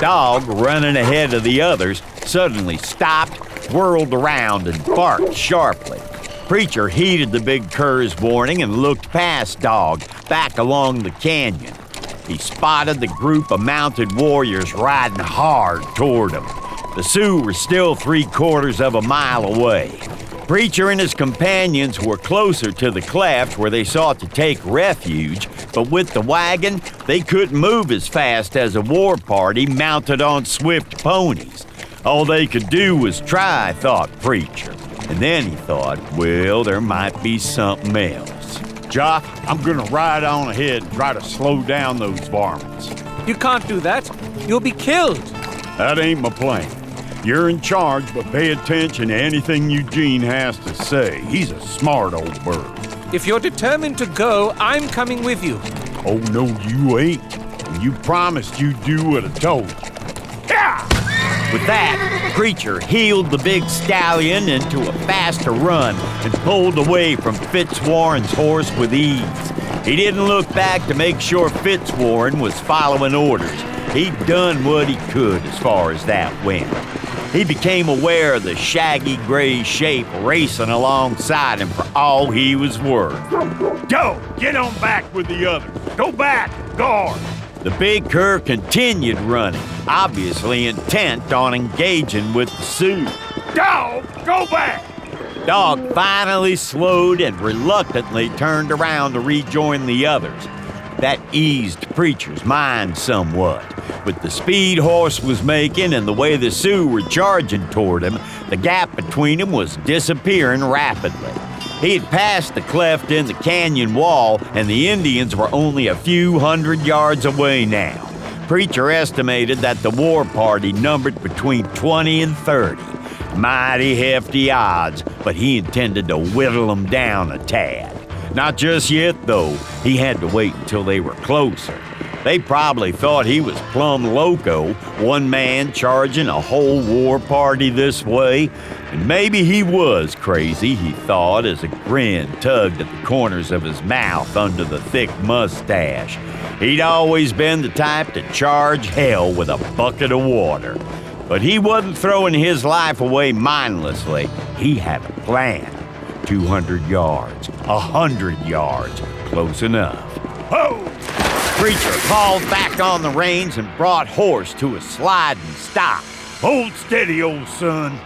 dog, running ahead of the others, suddenly stopped, whirled around, and barked sharply. Preacher heeded the big cur's warning and looked past Dog, back along the canyon. He spotted the group of mounted warriors riding hard toward him. The Sioux were still 3/4 of a mile away. Preacher and his companions were closer to the cleft where they sought to take refuge, but with the wagon, they couldn't move as fast as a war party mounted on swift ponies. All they could do was try, thought Preacher. And then he thought, well, there might be something else. Jock, I'm gonna ride on ahead and try to slow down those varmints. You can't do that. You'll be killed. That ain't my plan. You're in charge, but pay attention to anything Eugene has to say. He's a smart old bird. If you're determined to go, I'm coming with you. Oh, no, you ain't. You promised you'd do what I told you. Yeah! With that, Preacher heeled the big stallion into a faster run and pulled away from Fitzwarren's horse with ease. He didn't look back to make sure Fitzwarren was following orders. He'd done what he could as far as that went. He became aware of the shaggy gray shape racing alongside him for all he was worth. Go! Get on back with the others. Go back! Guard! The big cur continued running, obviously intent on engaging with the Sioux. Dog! Go back! Dog finally slowed and reluctantly turned around to rejoin the others. That eased Preacher's mind somewhat. With the speed horse was making and the way the Sioux were charging toward him, the gap between them was disappearing rapidly. He had passed the cleft in the canyon wall, and the Indians were only a few hundred yards away now. Preacher estimated that the war party numbered between 20 and 30. Mighty hefty odds, but he intended to whittle them down a tad. Not just yet, though. He had to wait until they were closer. They probably thought he was plumb loco, one man charging a whole war party this way. And maybe he was crazy, he thought, as a grin tugged at the corners of his mouth under the thick mustache. He'd always been the type to charge hell with a bucket of water. But he wasn't throwing his life away mindlessly. He had a plan. 200 yards, 100 yards, close enough. Ho! Preacher hauled back on the reins and brought horse to a sliding stop. Hold steady, old son.